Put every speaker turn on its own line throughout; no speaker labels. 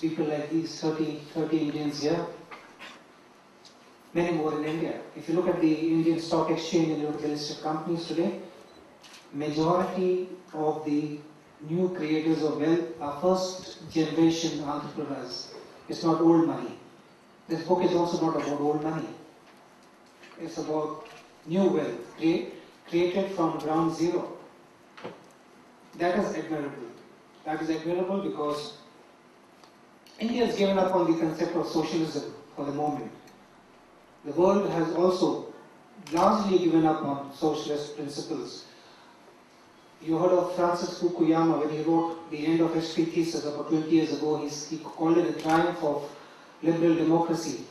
people like these 30 Indians here, many more in India. If you look at the Indian stock exchange and look at the listed companies today, majority of the new creators of wealth are first generation entrepreneurs. It's not old money. This book is also not about old money. It's about new wealth, created from ground zero. That is admirable. That is admirable because India has given up on the concept of socialism for the moment. The world has also largely given up on socialist principles. You heard of Francis Fukuyama when he wrote the end of history thesis about 20 years ago. He called it the triumph of liberal democracy,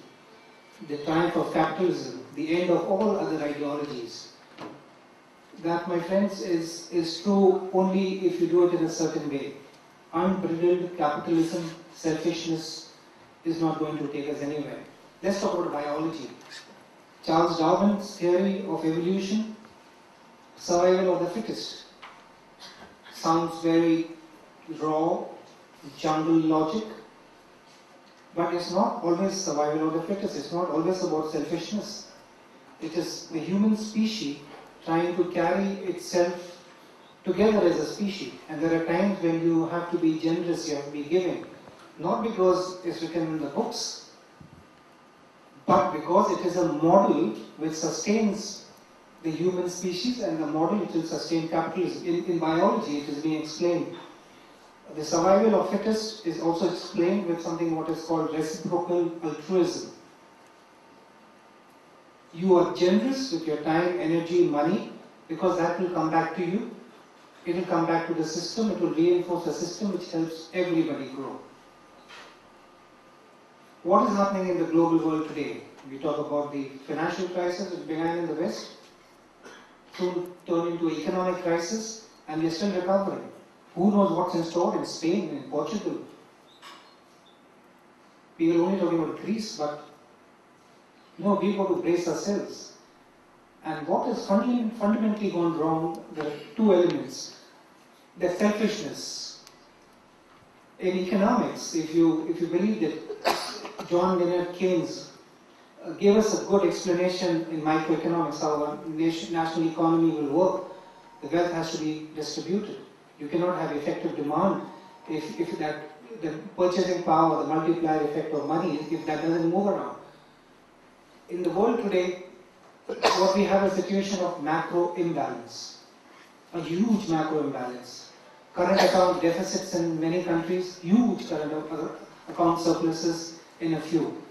the triumph of capitalism, the end of all other ideologies. That, my friends, is true only if you do it in a certain way. Unbridled capitalism, selfishness is not going to take us anywhere. Let's talk about biology. Charles Darwin's theory of evolution, survival of the fittest. Sounds very raw, jungle logic, but it's not always survival of the fittest. It's not always about selfishness. It is the human species trying to carry itself together as a species. And there are times when you have to be generous, you have to be giving. Not because it's written in the books, but because it is a model which sustains the human species and the model which will sustain capitalism. In biology, it is being explained. The survival of fittest is also explained with something what is called reciprocal altruism. You are generous with your time, energy, money, because that will come back to you. It will come back to the system. It will reinforce a system which helps everybody grow. What is happening in the global world today? We talk about the financial crisis which began in the West, soon turned into economic crisis, and we are still recovering. Who knows what's in store in Spain, in Portugal? We were only talking about Greece, but no, we've got to brace ourselves. And what has fundamentally gone wrong, there are two elements. The selfishness. In economics, if you believe that John Maynard Keynes gave us a good explanation in microeconomics how a national economy will work, the wealth has to be distributed. You cannot have effective demand if the purchasing power, the multiplier effect of money, if that doesn't move around. In the world today, what we have is a situation of macro imbalance, a huge macro imbalance. Current account deficits in many countries, huge current account surpluses in a few.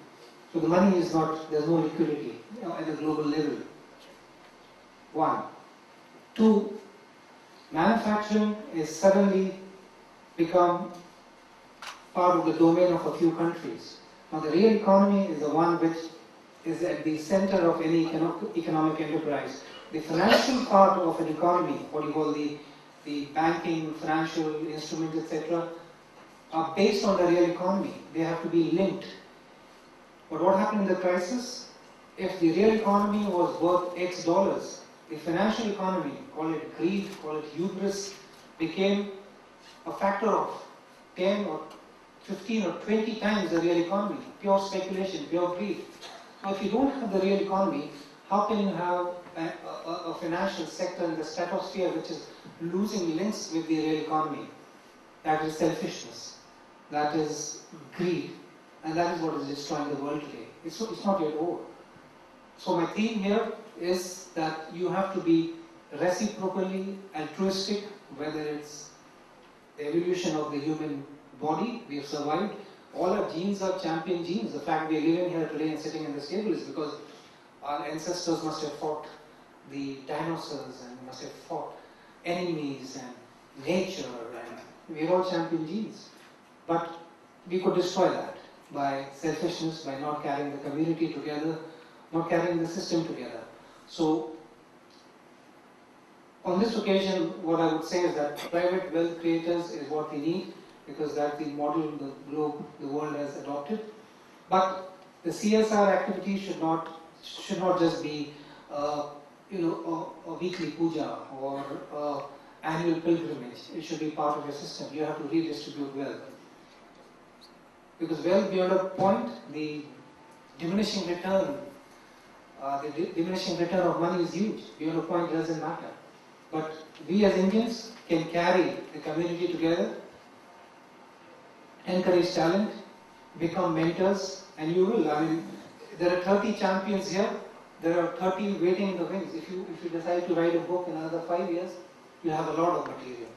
So the money is not, there's no liquidity at a global level. One. Two, manufacturing is suddenly become part of the domain of a few countries. Now the real economy is the one which is at the center of any economic enterprise. The financial part of an economy, what you call the banking, financial instruments, etc., are based on the real economy. They have to be linked. But what happened in the crisis? If the real economy was worth X dollars, the financial economy, call it greed, call it hubris, became a factor of 10 or 15 or 20 times the real economy. Pure speculation, pure greed. Now, if you don't have the real economy, how can you have a financial sector in the stratosphere which is losing links with the real economy? That is selfishness. That is greed. And that is what is destroying the world today. It's not yet over. So my theme here is that you have to be reciprocally altruistic, whether it's the evolution of the human body, we have survived. All our genes are champion genes. The fact we are living here today and sitting in this table is because our ancestors must have fought the dinosaurs and must have fought enemies and nature, and we are all champion genes. But we could destroy that by selfishness, by not carrying the community together, not carrying the system together. So, on this occasion, what I would say is that private wealth creators is what we need, because that's the model the world has adopted. But the CSR activity should not just be a weekly puja or annual pilgrimage. It should be part of your system. You have to redistribute wealth. because well beyond a point, the diminishing return of money is huge. Beyond a point, it doesn't matter. But we as Indians can carry the community together, encourage talent, become mentors, and you will. I mean, there are 30 champions here. There are 30 waiting in the wings. If you decide to write a book in another 5 years, you have a lot of material.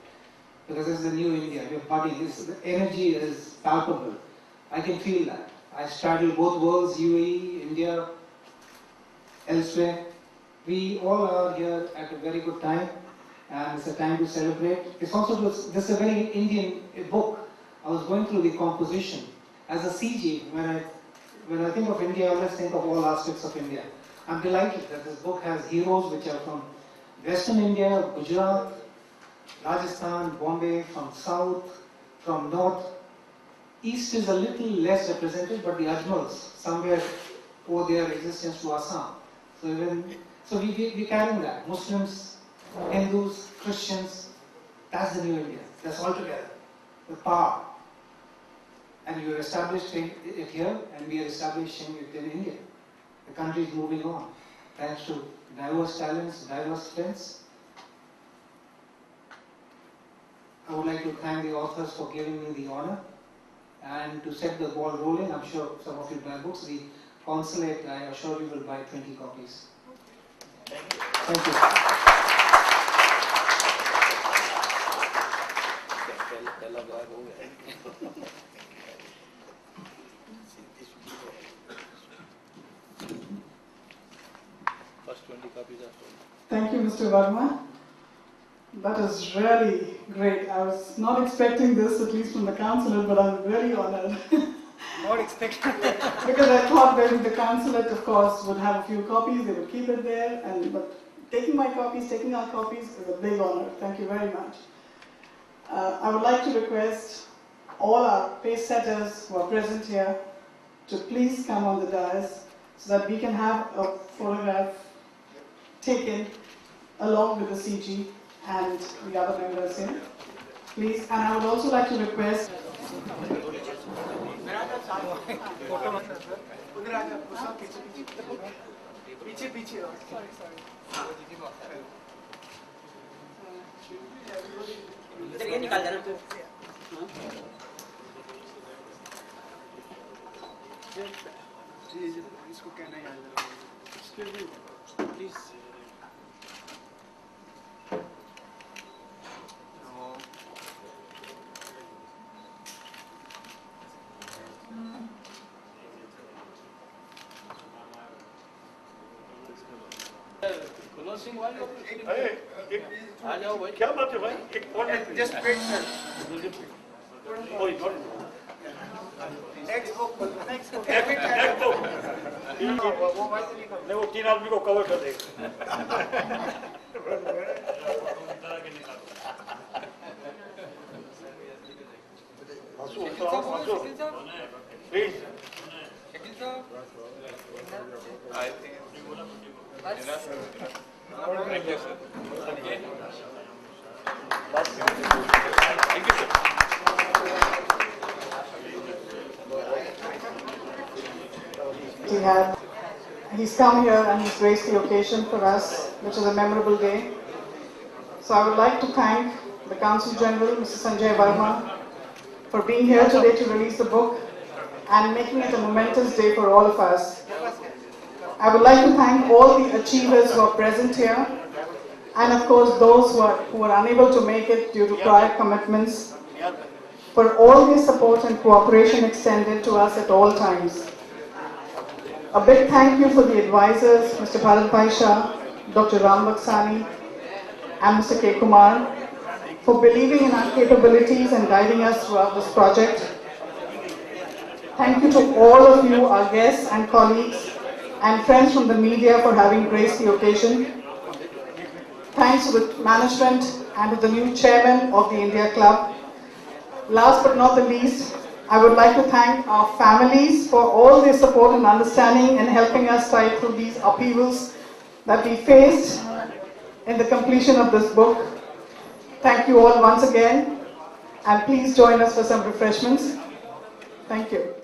Because this is the new India. We're budding. The energy is palpable. I can feel that. I straddle both worlds, UAE, India, elsewhere. We all are here at a very good time, and it's a time to celebrate. It's also this is a very Indian book. I was going through the composition as a CG. When I think of India, I always think of all aspects of India. I'm delighted that this book has heroes which are from Western India, Gujarat, Rajasthan, Bombay, from South, from North. East is a little less represented, but the Ajmals somewhere owe their existence to Assam. So we're carrying that. Muslims, Hindus, Christians, that's the new India. That's all together. The power. And you are establishing it here, and we are establishing it in India. The country is moving on, thanks to diverse talents, diverse strengths. I would like to thank the authors for giving me the honor, and to set the ball rolling, I'm sure some of you buy books. The consulate, I assure you, will buy 20 copies. Thank you. Thank you.
Thank you, Mr. Verma. That is really great. I was not expecting this, at least from the consulate, but I'm very honored.
Not expecting.
Because I thought maybe the consulate, of course, would have a few copies, they would keep it there, but taking our copies is a big honor. Thank you very much. I would like to request all our Pacesetters who are present here to please come on the dais so that we can have a photograph taken along with the CG and the other members here. Please, and I would also like to request
इसको कहना याद please
आ जाओ भाई क्या बात है भाई एक
just wait sir next book
नहीं वो 3 आदमी को कवर कर देगा please
I think Thank you, sir. Thank you, sir.
He's come here and he's graced the occasion for us, which is a memorable day. So I would like to thank the Consul General, Mr. Sanjay Verma, for being here today to release the book and making it a momentous day for all of us. I would like to thank all the achievers who are present here, and of course those who are unable to make it due to prior commitments, for all their support and cooperation extended to us at all times. A big thank you for the advisors, Mr. Bharat Bhai Shah, Dr. Ram Baksani, and Mr. K. Kumar, for believing in our capabilities and guiding us throughout this project. Thank you to all of you, our guests and colleagues, and friends from the media for having graced the occasion. Thanks to the management and to the new chairman of the India Club. Last but not the least, I would like to thank our families for all their support and understanding in helping us fight through these upheavals that we faced in the completion of this book. Thank you all once again, and please join us for some refreshments. Thank you.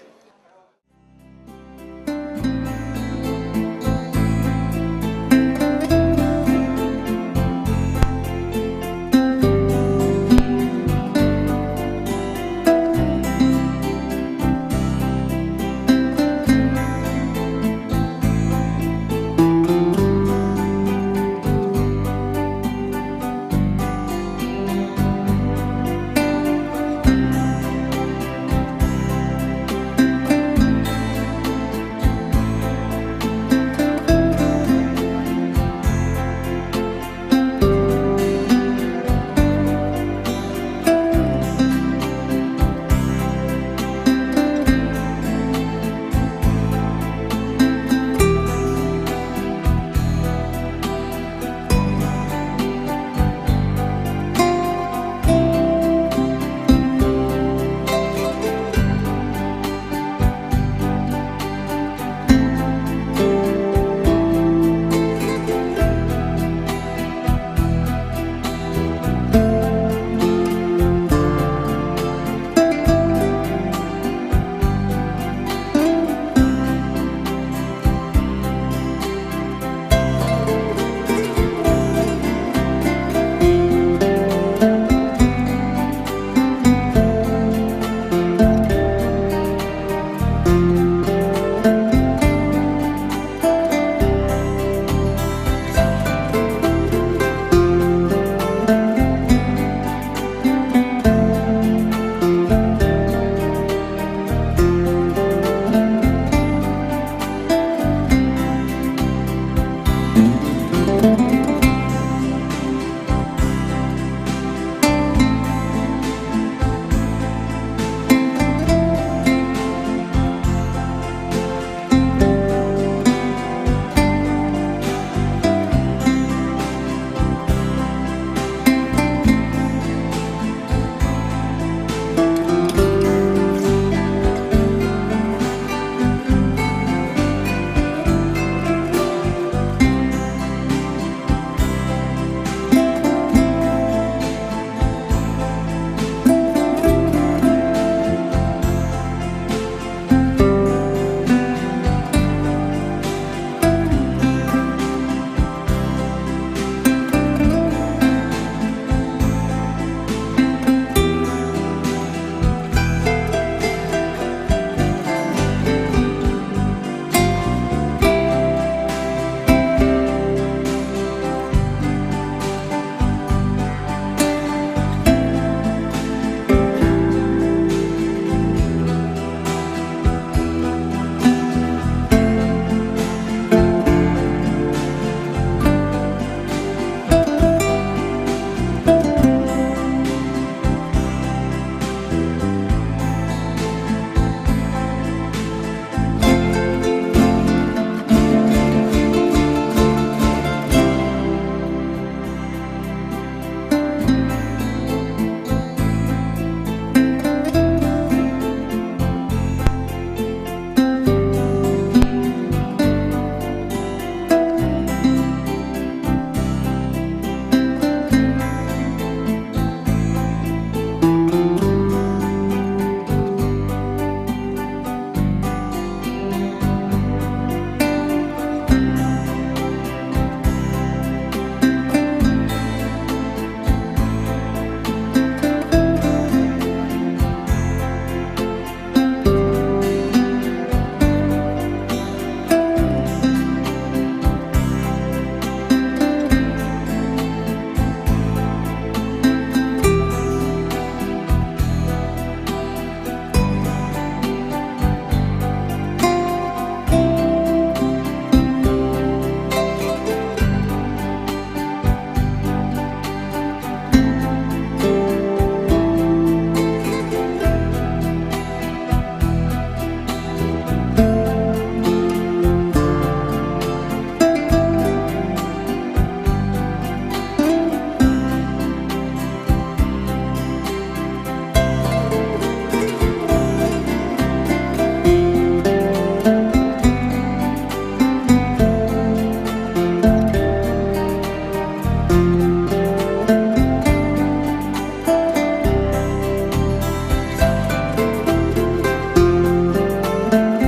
Thank you.